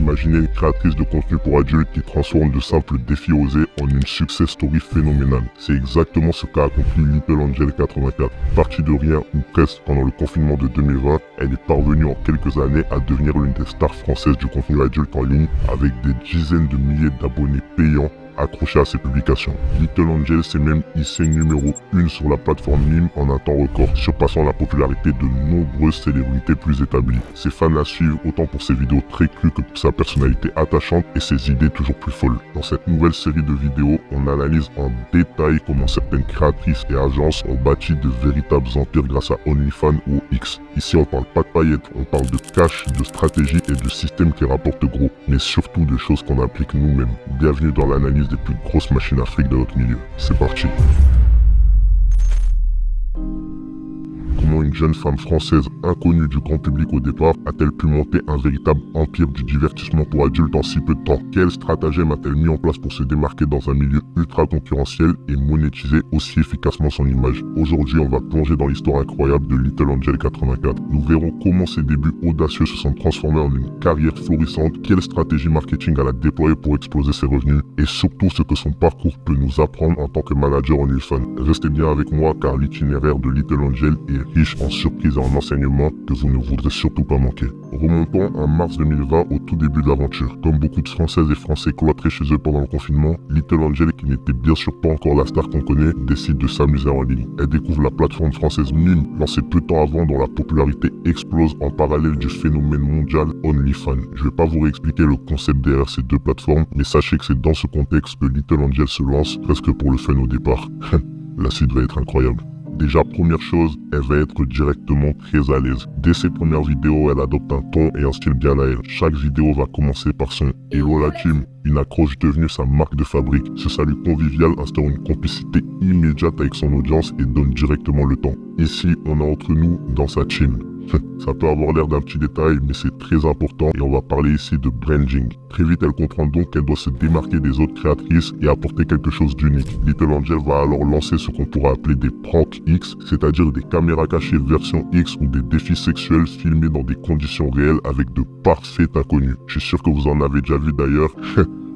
Imaginez une créatrice de contenu pour adultes qui transforme de simples défis osés en une success story phénoménale. C'est exactement ce qu'a accompli Little Angel 84. Partie de rien ou presque pendant le confinement de 2020, elle est parvenue en quelques années à devenir l'une des stars françaises du contenu adulte en ligne avec des dizaines de milliers d'abonnés payants accroché à ses publications. Little Angel s'est même hissé numéro 1 sur la plateforme Mime en un temps record, surpassant la popularité de nombreuses célébrités plus établies. Ses fans la suivent autant pour ses vidéos très crues que pour sa personnalité attachante et ses idées toujours plus folles. Dans cette nouvelle série de vidéos, on analyse en détail comment certaines créatrices et agences ont bâti de véritables empires grâce à OnlyFans ou X. Ici on parle pas de paillettes, on parle de cash, de stratégie et de systèmes qui rapportent gros, mais surtout de choses qu'on applique nous-mêmes. Bienvenue dans l'analyse des plus grosses machines à fric de notre milieu. C'est parti. Comment une jeune femme française inconnue du grand public au départ a-t-elle pu monter un véritable empire du divertissement pour adultes en si peu de temps? Quel stratagème a-t-elle mis en place pour se démarquer dans un milieu ultra concurrentiel et monétiser aussi efficacement son image? Aujourd'hui, on va plonger dans l'histoire incroyable de Little Angel 84. Nous verrons comment ses débuts audacieux se sont transformés en une carrière florissante, quelle stratégie marketing elle a déployée pour exploser ses revenus et surtout ce que son parcours peut nous apprendre en tant que manager OnlyFans. Restez bien avec moi car l'itinéraire de Little Angel est riche en surprises et en enseignements que vous ne voudrez surtout pas manquer. Remontons en mars 2020 au tout début de l'aventure. Comme beaucoup de Françaises et Français cloîtrés chez eux pendant le confinement, Little Angel, qui n'était bien sûr pas encore la star qu'on connaît, décide de s'amuser en ligne. Elle découvre la plateforme française Mime, lancée peu de temps avant, dont la popularité explose en parallèle du phénomène mondial OnlyFans. Je vais pas vous réexpliquer le concept derrière ces deux plateformes, mais sachez que c'est dans ce contexte que Little Angel se lance, presque pour le fun au départ. La suite va être incroyable. Déjà, première chose, elle va être directement très à l'aise. Dès ses premières vidéos, elle adopte un ton et un style bien à elle. Chaque vidéo va commencer par son « Hello la team », une accroche devenue sa marque de fabrique. Ce salut convivial instaure une complicité immédiate avec son audience et donne directement le ton. Ici, on est entre nous dans sa team. Ça peut avoir l'air d'un petit détail, mais c'est très important et on va parler ici de branding. Très vite, elle comprend donc qu'elle doit se démarquer des autres créatrices et apporter quelque chose d'unique. Little Angel va alors lancer ce qu'on pourra appeler des pranks X, c'est-à-dire des caméras cachées version X ou des défis sexuels filmés dans des conditions réelles avec de parfaits inconnus. Je suis sûr que vous en avez déjà vu d'ailleurs.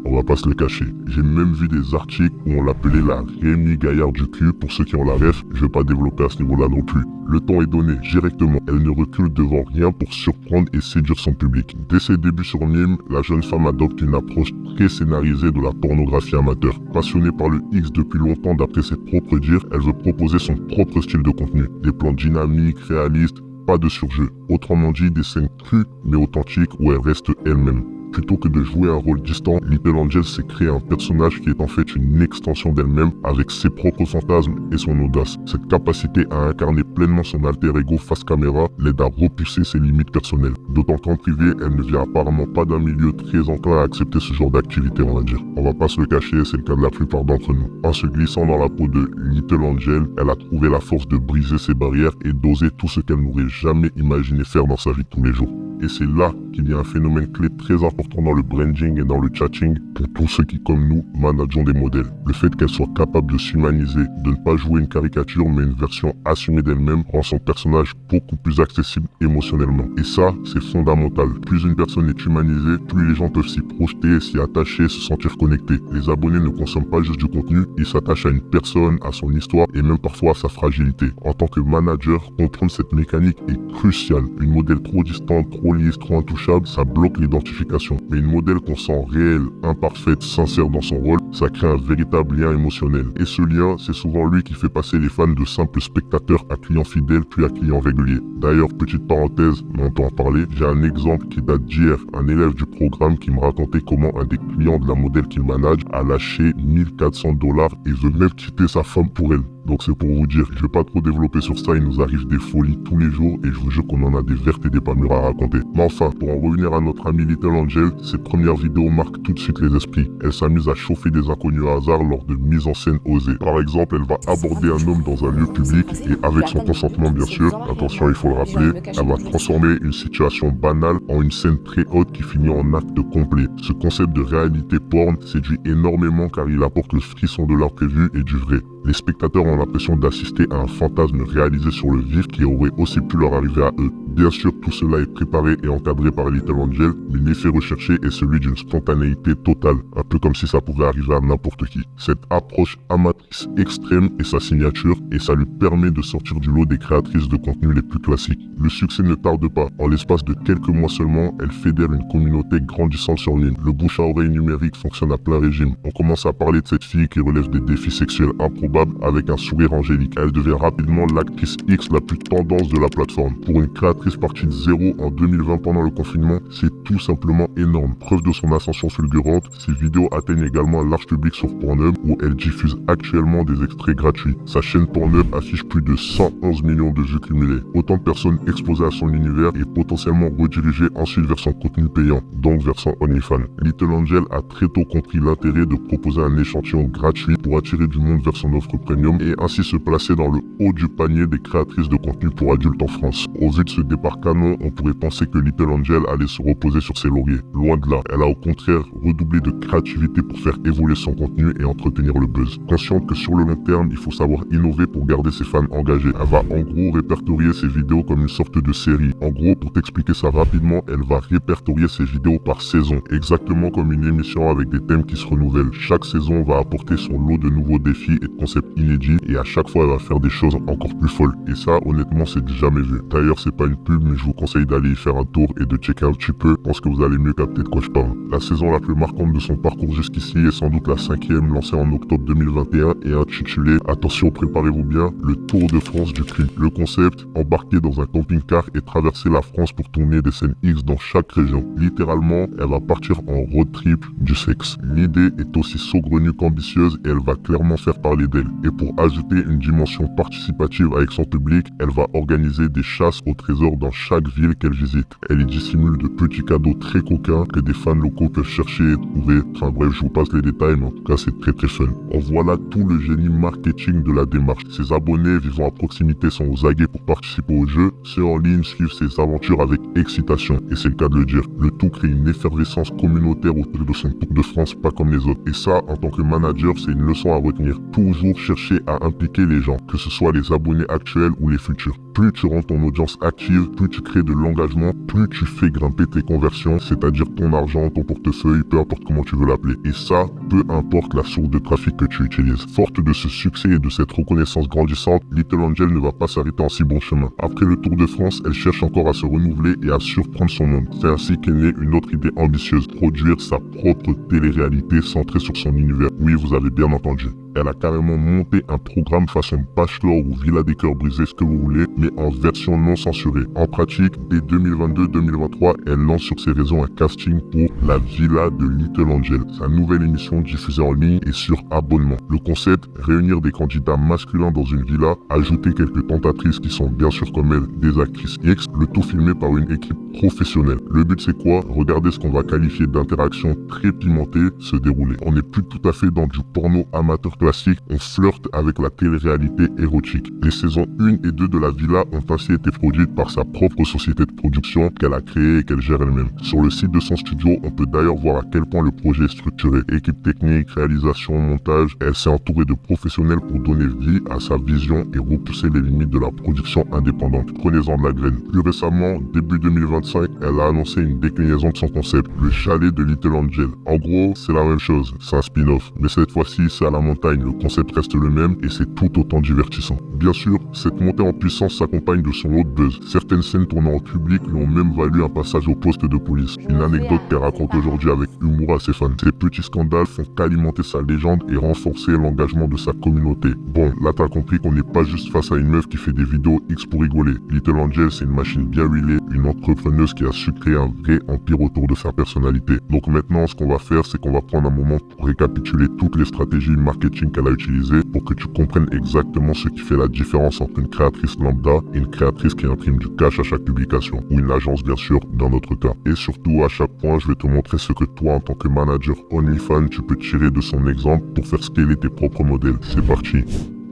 On va pas se le cacher. J'ai même vu des articles où on l'appelait la Rémi Gaillard du cul. Pour ceux qui ont la ref, je vais pas développer à ce niveau-là non plus. Le ton est donné directement. Elle ne recule devant rien pour surprendre et séduire son public. Dès ses débuts sur Mime, la jeune femme adopte une approche très scénarisée de la pornographie amateur. Passionnée par le X depuis longtemps d'après ses propres dires, elle veut proposer son propre style de contenu. Des plans dynamiques, réalistes, pas de surjeu. Autrement dit, des scènes crues mais authentiques où elle reste elle-même. Plutôt que de jouer un rôle distant, Little Angel s'est créé un personnage qui est en fait une extension d'elle-même avec ses propres fantasmes et son audace. Cette capacité à incarner pleinement son alter ego face caméra l'aide à repousser ses limites personnelles. D'autant qu'en privé, elle ne vient apparemment pas d'un milieu très enclin à accepter ce genre d'activité, on va dire. On va pas se le cacher, c'est le cas de la plupart d'entre nous. En se glissant dans la peau de Little Angel, elle a trouvé la force de briser ses barrières et d'oser tout ce qu'elle n'aurait jamais imaginé faire dans sa vie de tous les jours. Et c'est là qu'il y a un phénomène clé très important dans le branding et dans le chatting pour tous ceux qui, comme nous, manageons des modèles. Le fait qu'elle soit capable de s'humaniser, de ne pas jouer une caricature mais une version assumée d'elle-même rend son personnage beaucoup plus accessible émotionnellement. Et ça, c'est fondamental. Plus une personne est humanisée, plus les gens peuvent s'y projeter, s'y attacher, se sentir connectés. Les abonnés ne consomment pas juste du contenu, ils s'attachent à une personne, à son histoire et même parfois à sa fragilité. En tant que manager, comprendre cette mécanique est crucial. Une modèle trop distante, trop lisse, trop intouchable, ça bloque l'identification. Mais une modèle qu'on sent réelle, imparfaite, sincère dans son rôle, ça crée un véritable lien émotionnel. Et ce lien, c'est souvent lui qui fait passer les fans de simples spectateurs à clients fidèles puis à clients réguliers. D'ailleurs, petite parenthèse, mais on peut en parler, j'ai un exemple qui date d'hier, un élève du programme qui me racontait comment un des clients de la modèle qu'il manage a lâché 1400 $ et veut même quitter sa femme pour elle. Donc c'est pour vous dire, je vais pas trop développer sur ça, il nous arrive des folies tous les jours et je vous jure qu'on en a des vertes et des pas mûres à raconter. Mais enfin, pour en revenir à notre ami Little Angel, ses premières vidéos marquent tout de suite les esprits. Elle s'amuse à chauffer des inconnus à hasard lors de mises en scène osées. Par exemple, elle va aborder un homme dans un lieu public et avec son consentement bien sûr, attention il faut le rappeler, elle va transformer une situation banale en une scène très haute qui finit en acte complet. Ce concept de réalité porn séduit énormément car il apporte le frisson de l'imprévu et du vrai. Les spectateurs ont l'impression d'assister à un fantasme réalisé sur le vif qui aurait aussi pu leur arriver à eux. Bien sûr, tout cela est préparé et encadré par Little Angel, mais l'effet recherché est celui d'une spontanéité totale, un peu comme si ça pouvait arriver à n'importe qui. Cette approche amatrice extrême est sa signature et ça lui permet de sortir du lot des créatrices de contenu les plus classiques. Le succès ne tarde pas. En l'espace de quelques mois seulement, elle fédère une communauté grandissante sur ligne. Le bouche à oreille numérique fonctionne à plein régime. On commence à parler de cette fille qui relève des défis sexuels improbables avec un sourire angélique. Elle devient rapidement l'actrice X la plus tendance de la plateforme. Pour une créatrice partie de zéro en 2020 pendant le confinement, c'est tout simplement énorme. Preuve de son ascension fulgurante, ses vidéos atteignent également un large public sur Pornhub où elle diffuse actuellement des extraits gratuits. Sa chaîne Pornhub affiche plus de 111 millions de vues cumulées. Autant de personnes exposées à son univers et potentiellement redirigées ensuite vers son contenu payant, donc vers son OnlyFans. Little Angel a très tôt compris l'intérêt de proposer un échantillon gratuit pour attirer du monde vers son offre premium et ainsi se placer dans le haut du panier des créatrices de contenu pour adultes en France. Au vu de ce départ canon, on pourrait penser que Little Angel allait se reposer sur ses lauriers. Loin de là, elle a au contraire redoublé de créativité pour faire évoluer son contenu et entretenir le buzz. Consciente que sur le long terme, il faut savoir innover pour garder ses fans engagés. Elle va en gros répertorier ses vidéos comme une sorte de série. En gros, pour t'expliquer ça rapidement, elle va répertorier ses vidéos par saison, exactement comme une émission avec des thèmes qui se renouvellent. Chaque saison va apporter son lot de nouveaux défis et de concepts inédits et à chaque fois elle va faire des choses encore plus folles. Et ça, honnêtement, c'est du jamais vu. D'ailleurs, c'est pas une pub, mais je vous conseille d'aller y faire un tour et de checker un petit peu. Je pense que vous allez mieux capter de quoi je parle. La saison la plus marquante de son parcours jusqu'ici est sans doute la 5e, lancée en octobre 2021 et intitulée, attention, préparez-vous bien, le Tour de France du cul. Le concept, embarquer dans un camping-car et traverser la France pour tourner des scènes X dans chaque région. Littéralement, elle va partir en road trip du sexe. L'idée est aussi saugrenue qu'ambitieuse et elle va clairement faire parler d'elle. Et pour ajouter une dimension participative avec son public, elle va organiser des chasses au trésor dans chaque ville qu'elle visite. Elle y dissimule de petits cadeaux très coquins que des fans locaux peuvent chercher et trouver. Enfin bref, je vous passe les détails, mais en tout cas c'est très fun. En voilà tout le génie marketing de la démarche. Ses abonnés vivant à proximité sont aux aguets pour participer au jeu. Ceux en ligne suivent ses aventures avec excitation. Et c'est le cas de le dire. Le tout crée une effervescence communautaire autour de son Tour de France, pas comme les autres. Et ça, en tant que manager, c'est une leçon à retenir. Toujours chercher à impliquer les gens, que ce soit les abonnés actuels ou les futurs. Plus tu rends ton audience active, plus tu crées de l'engagement, plus tu fais grimper tes conversions, c'est-à-dire ton argent, ton portefeuille, peu importe comment tu veux l'appeler. Et ça, peu importe la source de trafic que tu utilises. Forte de ce succès et de cette reconnaissance grandissante, Little Angel ne va pas s'arrêter en si bon chemin. Après le Tour de France, elle cherche encore à se renouveler et à surprendre son monde. C'est ainsi qu'est née une autre idée ambitieuse, produire sa propre télé-réalité centrée sur son univers. Oui, vous avez bien entendu. Elle a carrément monté un programme façon Bachelor ou Villa des cœurs brisés, ce que vous voulez, mais en version non censurée. En pratique, dès 2022-2023, elle lance sur ses réseaux un casting pour La Villa de Little Angel, sa nouvelle émission diffusée en ligne et sur abonnement. Le concept, réunir des candidats masculins dans une villa, ajouter quelques tentatrices qui sont bien sûr comme elle, des actrices X, le tout filmé par une équipe professionnelle. Le but c'est quoi? Regardez ce qu'on va qualifier d'interactions très pimentées se dérouler. On n'est plus tout à fait dans du porno amateur classique, on flirte avec la télé-réalité érotique. Les saisons 1 et 2 de la villa ont ainsi été produites par sa propre société de production qu'elle a créée et qu'elle gère elle-même. Sur le site de son studio, on peut d'ailleurs voir à quel point le projet est structuré. Équipe technique, réalisation, montage, elle s'est entourée de professionnels pour donner vie à sa vision et repousser les limites de la production indépendante. Prenez-en de la graine. Plus récemment, début 2025, elle a annoncé une déclinaison de son concept, le chalet de Little Angel. En gros, c'est la même chose, c'est un spin-off. Mais cette fois-ci, c'est à la montagne. Le concept reste le même et c'est tout autant divertissant. Bien sûr, cette montée en puissance s'accompagne de son lot de buzz. Certaines scènes tournées en public lui ont même valu un passage au poste de police. Une anecdote qu'elle raconte aujourd'hui avec humour à ses fans. Ces petits scandales font qu'alimenter sa légende et renforcer l'engagement de sa communauté. Bon, là t'as compris qu'on n'est pas juste face à une meuf qui fait des vidéos X pour rigoler. Little Angel, c'est une machine bien huilée, une entrepreneuse qui a su créer un vrai empire autour de sa personnalité. Donc maintenant, ce qu'on va faire, c'est qu'on va prendre un moment pour récapituler toutes les stratégies marketing qu'elle a utilisées pour que tu comprennes exactement ce qui fait la différence entre une créatrice lambda et une créatrice qui imprime du cash à chaque publication, ou une agence bien sûr dans notre cas. Et surtout, à chaque point, je vais te montrer ce que toi, en tant que manager OnlyFans, tu peux tirer de son exemple pour faire scaler tes propres modèles. C'est parti.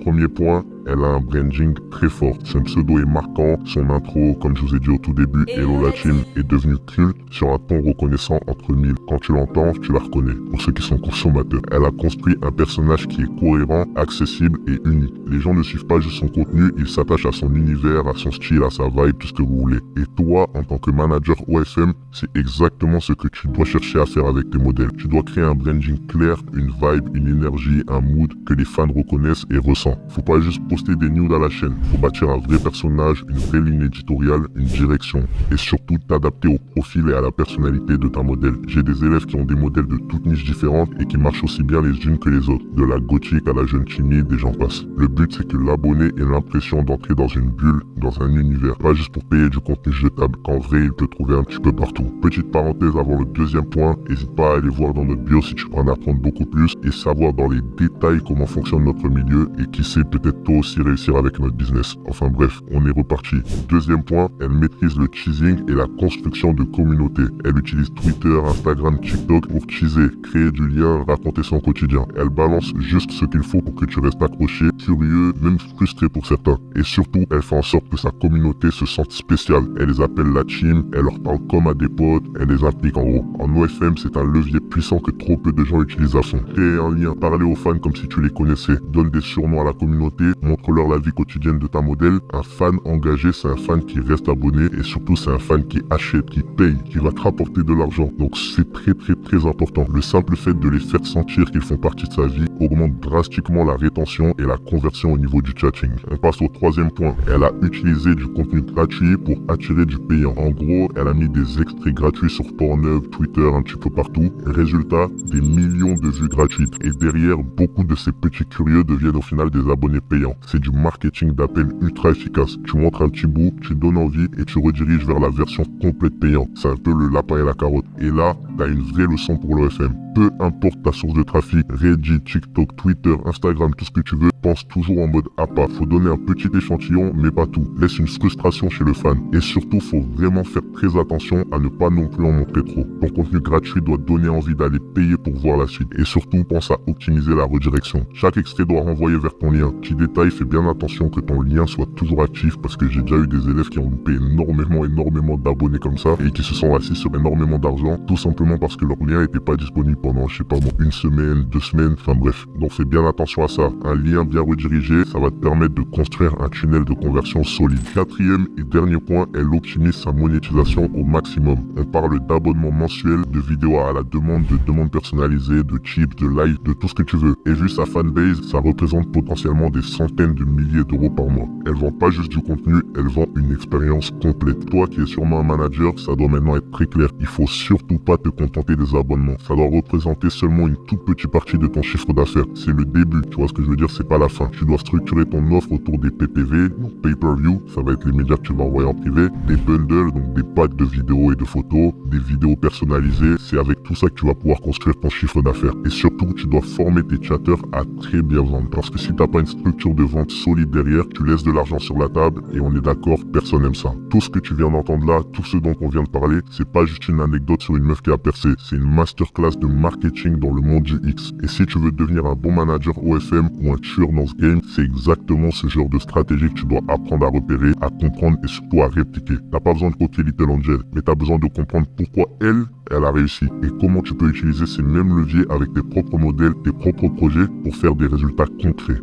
Premier point, elle a un branding très fort. Son pseudo est marquant, son intro, comme je vous ai dit au tout début, Hello la team, est devenu culte sur un ton reconnaissant entre mille. Quand tu l'entends, tu la reconnais. Pour ceux qui sont consommateurs, elle a construit un personnage qui est cohérent, accessible et unique. Les gens ne suivent pas juste son contenu, ils s'attachent à son univers, à son style, à sa vibe, tout ce que vous voulez. Et toi, en tant que manager OFM, c'est exactement ce que tu dois chercher à faire avec tes modèles. Tu dois créer un branding clair, une vibe, une énergie, un mood que les fans reconnaissent et ressentent. Faut pas juste poster des news à la chaîne. Faut bâtir un vrai personnage, une vraie ligne éditoriale, une direction. Et surtout t'adapter au profil et à la personnalité de ta modèle. J'ai des élèves qui ont des modèles de toutes niches différentes et qui marchent aussi bien les unes que les autres. De la gothique à la jeune timide et j'en passe. Le but c'est que l'abonné ait l'impression d'entrer dans une bulle, dans un univers. Pas juste pour payer du contenu jetable, qu'en vrai il peut trouver un petit peu partout. Petite parenthèse avant le deuxième point, n'hésite pas à aller voir dans notre bio si tu veux en apprendre beaucoup plus et savoir dans les détails comment fonctionne notre milieu et qui sait peut-être toi aussi réussir avec notre business. Enfin bref, on est reparti. Deuxième point, elle maîtrise le teasing et la construction de communautés. Elle utilise Twitter, Instagram, TikTok pour teaser, créer du lien, raconter son quotidien. Elle balance juste ce qu'il faut pour que tu restes accroché, curieux, même frustré pour certains. Et surtout, elle fait en sorte que sa communauté se sente spéciale. Elle les appelle la team, elle leur parle comme à des potes, elle les implique en gros. En OFM, c'est un levier puissant que trop peu de gens utilisent à fond. Créer un lien, parler aux fans comme si tu les connaissais, donne des surnoms à la communauté, montre-leur la vie quotidienne de ta modèle. Un fan engagé, c'est un fan qui reste abonné et surtout c'est un fan qui achète, qui paye, qui va te rapporter de l'argent. Donc c'est très important. Le simple fait de les faire sentir qu'ils font partie de sa vie augmente drastiquement la rétention et la conversion au niveau du chatting. On passe au troisième point. Elle a utilisé du contenu gratuit pour attirer du payant. En gros, elle a mis des extraits gratuits sur Pornhub, Twitter, un petit peu partout. Résultat, des millions de vues gratuites. Et derrière, beaucoup de ces petits curieux deviennent au final des abonnés payants. C'est du marketing d'appel ultra efficace. Tu montres un petit bout, tu donnes envie et tu rediriges vers la version complète payante. C'est un peu le lapin et la carotte. Et là, t'as une vraie leçon pour l'OFM. Peu importe ta source de trafic, Reddit, TikTok, Twitter, Instagram, tout ce que tu veux, pense toujours en mode appât. Faut donner un petit échantillon, mais pas tout. Laisse une frustration chez le fan. Et surtout, faut vraiment faire très attention à ne pas non plus en montrer trop. Ton contenu gratuit doit donner envie d'aller payer pour voir la suite. Et surtout, pense à optimiser la redirection. Chaque extrait doit renvoyer vers ton lien. Petit détail, fais bien attention que ton lien soit toujours actif parce que j'ai déjà eu des élèves qui ont loupé énormément d'abonnés comme ça et qui se sont assis sur énormément d'argent, tout simplement parce que leur lien n'était pas disponible pendant, je sais pas moi, une semaine, 2 semaines, enfin bref. Donc fais bien attention à ça. Un lien bien redirigé, ça va te permettre de construire un tunnel de conversion solide. Quatrième et dernier point, elle optimise sa monétisation au maximum. On parle d'abonnements mensuels, de vidéos à la demande, de demandes personnalisées, de chips, de live, de tout ce que tu veux. Et vu sa fanbase, ça représente potentiellement des centaines de milliers d'euros par mois. Elle vend pas juste du contenu, elle vend une expérience complète. Toi qui es sûrement un manager, ça doit maintenant être très clair. Il faut surtout pas te contenter des abonnements. Ça doit représenter seulement une toute petite partie de ton chiffre d'affaires. C'est le début, tu vois ce que je veux dire, c'est pas la fin. Tu dois structurer ton offre autour des PPV, donc pay-per-view, ça va être les médias que tu vas envoyer en privé, des bundles, donc des packs de vidéos et de photos, des vidéos personnalisées. C'est avec tout ça que tu vas pouvoir construire ton chiffre d'affaires. Et surtout, tu dois former tes chatteurs à très bien vendre. Parce que si t'as pas une structure de vente solide derrière, tu laisses de l'argent sur la table et on est d'accord, personne n'aime ça. Tout ce que tu viens d'entendre là, tout ce dont on vient de parler, c'est pas juste une anecdote sur une meuf qui a percé, c'est une masterclass de marketing dans le monde du X. Et si tu veux devenir un bon manager OFM ou un tueur dans ce game, c'est exactement ce genre de stratégie que tu dois apprendre à repérer, à comprendre et surtout à répliquer. T'as pas besoin de copier Little Angel, mais t'as besoin de comprendre pourquoi elle a réussi et comment tu peux utiliser ces mêmes leviers avec tes propres modèles, tes propres projets pour faire des résultats concrets.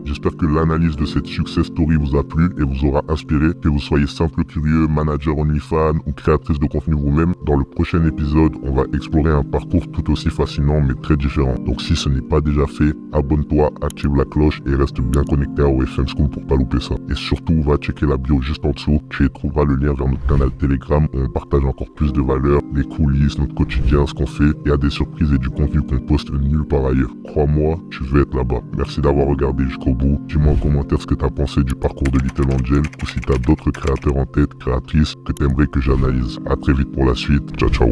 J'espère que l'analyse de cette success story vous a plu et vous aura inspiré, que vous soyez simple curieux, manager OnlyFans ou créatrice de contenu vous-même. Dans le prochain épisode, on va explorer un parcours tout aussi fascinant mais très différent. Donc si ce n'est pas déjà fait, abonne-toi, active la cloche et reste bien connecté à OFM School pour pas louper ça. Et surtout, va checker la bio juste en dessous, tu y trouveras le lien vers notre canal Telegram où on partage encore plus de valeurs, les coulisses, notre quotidien, ce qu'on fait. Il y a des surprises et du contenu qu'on poste nulle part ailleurs. Crois-moi, tu veux être là-bas. Merci d'avoir regardé jusqu'au bout. Dis-moi en commentaire ce que tu as pensé du parcours de Little Angel ou si tu as d'autres créateurs en tête, créatrices que tu aimerais que j'analyse. A très vite pour la suite. Ciao ciao.